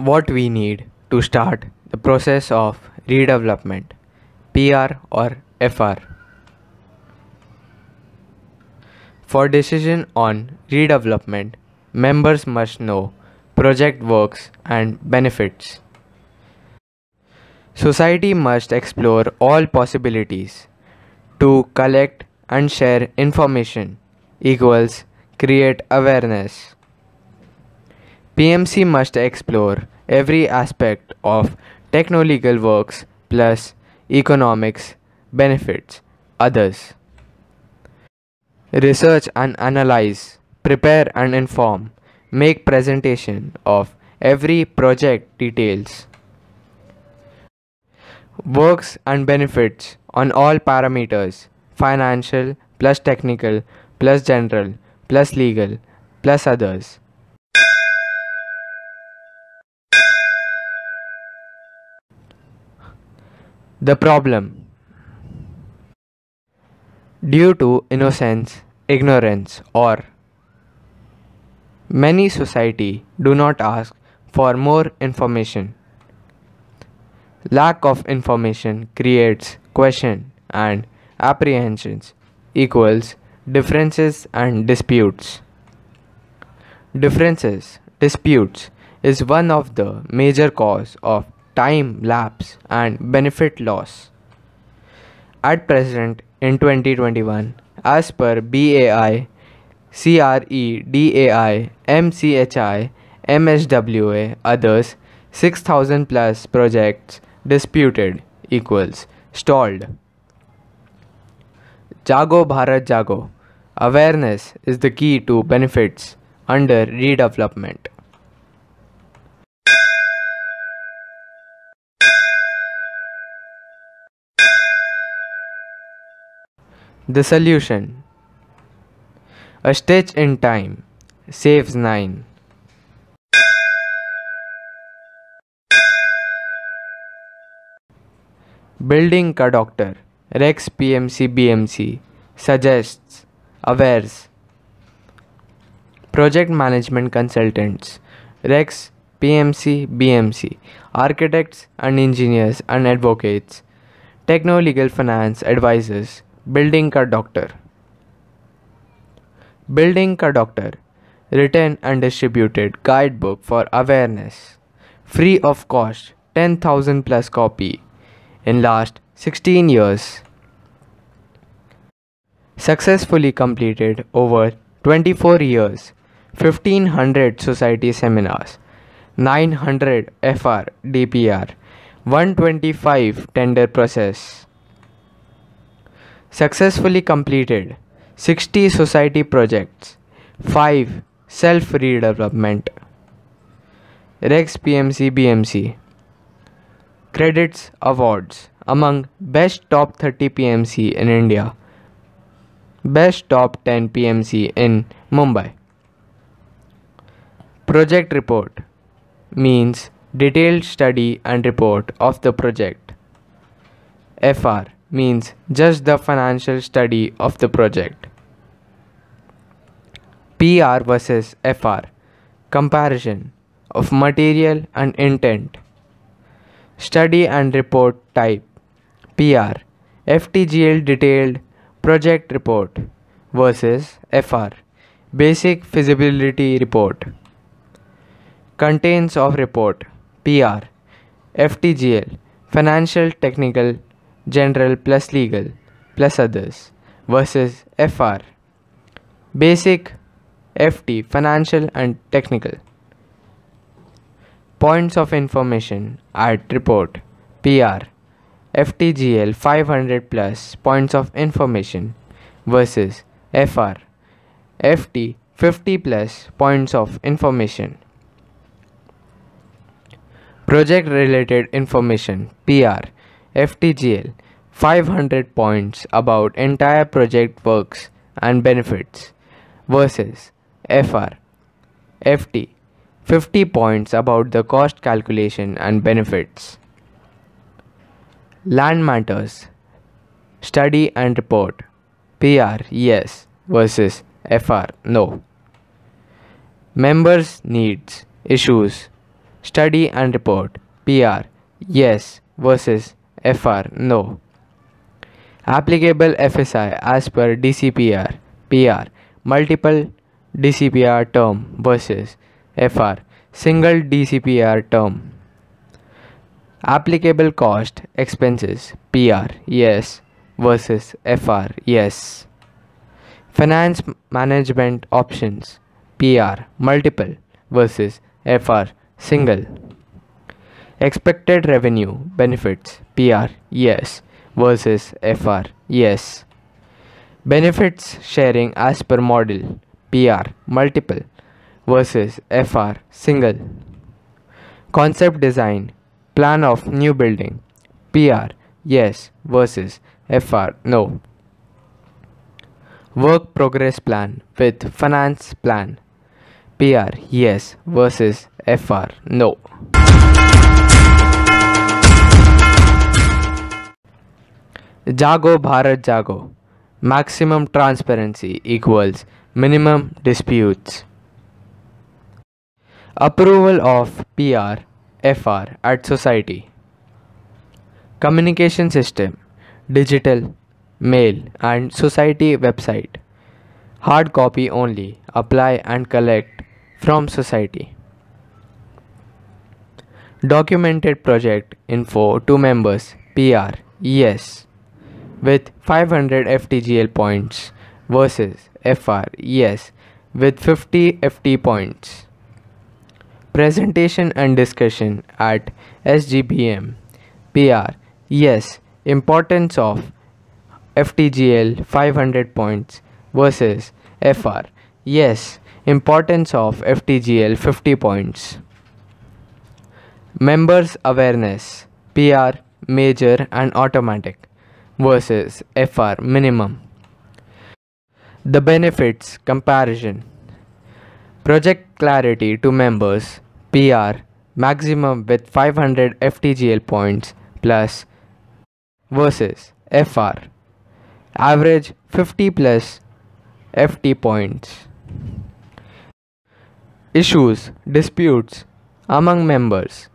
what we need to start the process of redevelopment, PR or FR. For decision on redevelopment, members must know project works and benefits. Society must explore all possibilities to collect and share information equals create awareness. PMC must explore every aspect of techno-legal works plus economics, benefits, others. Research and analyze, prepare and inform, make presentation of every project details. Works and benefits on all parameters, financial plus technical plus general plus legal plus others. The problem. Due to innocence, ignorance or many society do not ask for more information. Lack of information creates question and apprehensions equals differences and disputes. Disputes is one of the major cause of time lapse and benefit loss. At present in 2021, as per BAI, CREDAI, MCHI, MSWA, others, 6,000 plus projects disputed equals stalled. Jago Bharat Jago. Awareness is the key to benefits under redevelopment. The solution. A stitch in time saves 9. Building ka doctor, Rex PMC BMC suggests, awares. Project management consultants, Rex PMC BMC, architects and engineers and advocates, techno-legal finance advisors, Building ka doctor. Building ka doctor, written and distributed guidebook for awareness, free of cost, 10,000 plus copy in last 16 years. Successfully completed over 24 years, 1500 society seminars, 900 FR DPR, 125 tender process. Successfully completed 60 society projects, 5 self-redevelopment. Rex PMC BMC. Credits awards among best top 30 PMC in India, best top 10 PMC in Mumbai. Project report means detailed study and report of the project. FR means just the financial study of the project. PR versus FR, comparison of material and intent. Study and report type. PR, FTGL detailed project report versus FR, basic feasibility report. Contents of report. PR, FTGL, financial technical general plus legal plus others versus FR, basic FT, financial and technical. Points of information at report. PR, FTGL 500 plus points of information versus FR, FT 50 plus points of information. Project related information. PR, FTGL 500 points about entire project works and benefits versus FR, FT 50 points about the cost calculation and benefits. Land matters. Study and report. PR yes versus FR no. Members needs, issues, Study and report. PR. Yes versus FR. No. Applicable FSI as per DCPR. PR. Multiple DCPR term versus FR. Single DCPR term. Applicable cost expenses. PR. Yes versus FR. Yes. Finance management options. PR. Multiple versus FR. Single. Expected revenue benefits. PR. Yes versus FR. Yes. Benefits sharing as per model. PR. Multiple versus FR. Single. Concept design. Plan of new building. PR. Yes versus FR. No. Work progress plan with finance plan. PR. Yes versus FR. No. Jago Bharat Jago. Maximum transparency equals minimum disputes. Approval of PR, FR at society. Communication system, digital, mail and society website. Hard copy only. Apply and collect from society. Documented project info to members. PR. Yes. With 500 FTGL points versus FR. Yes. With 50 FT points. Presentation and discussion at SGBM. PR. Yes. Importance of FTGL 500 points versus FR. Yes. Importance of FTGL 50 points. Members awareness. PR. Major and automatic versus FR. Minimum. The benefits comparison. Project clarity to members. PR. Maximum with 500 FTGL points plus versus FR. Average 50 plus FT points. Issues, disputes among members.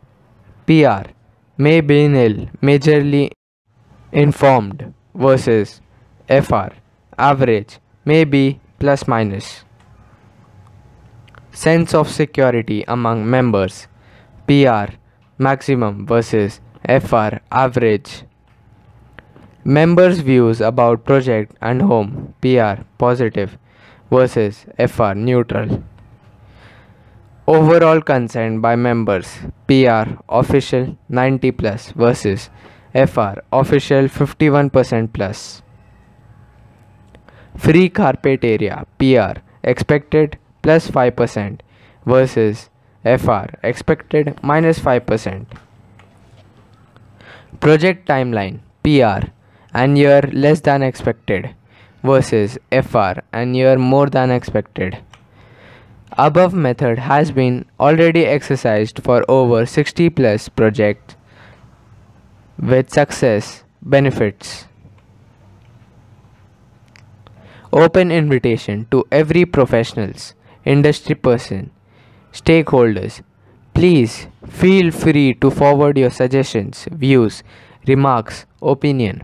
PR. May be nil, majorly informed versus FR. Average may be plus minus. Sense of security among members. PR. Maximum versus FR. Average. Members' views about project and home. PR. Positive versus FR. Neutral. Overall consent by members. PR. Official 90 plus versus FR. Official 51% plus. Free carpet area. PR. Expected plus 5% versus FR. Expected minus 5%. Project timeline. PR. An year less than expected versus FR. An year more than expected. Above method has been already exercised for over 60 plus projects with success benefits. Open invitation to every professionals, industry person, stakeholders. Please feel free to forward your suggestions, views, remarks, opinion.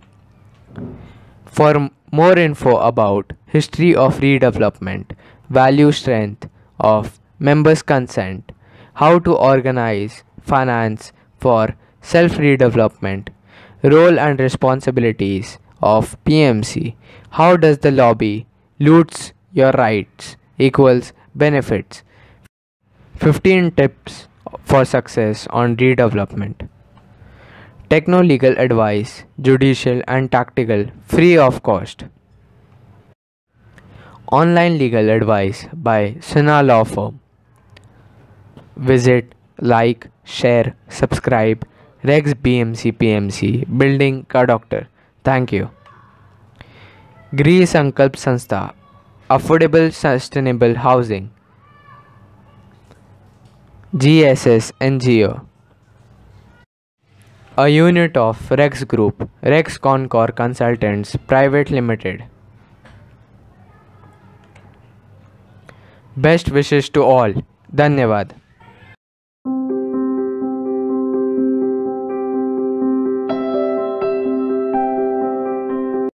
For more info about history of redevelopment, value strength of members' consent, how to organize finance for self-redevelopment, role and responsibilities of PMC, how does the lobby loots your rights equals benefits, 15 tips for success on redevelopment. Techno-legal advice, judicial and tactical, free of cost. Online legal advice by Sinha Law Firm. Visit, like, share, subscribe. Rex BMC PMC, Building Ka Doctor. Thank you. Grih Sankalp Sanstha, Affordable Sustainable Housing. GSS NGO. A unit of Rex Group, Rex Concord Consultants Private Limited. Best wishes to all. Dhanyavad.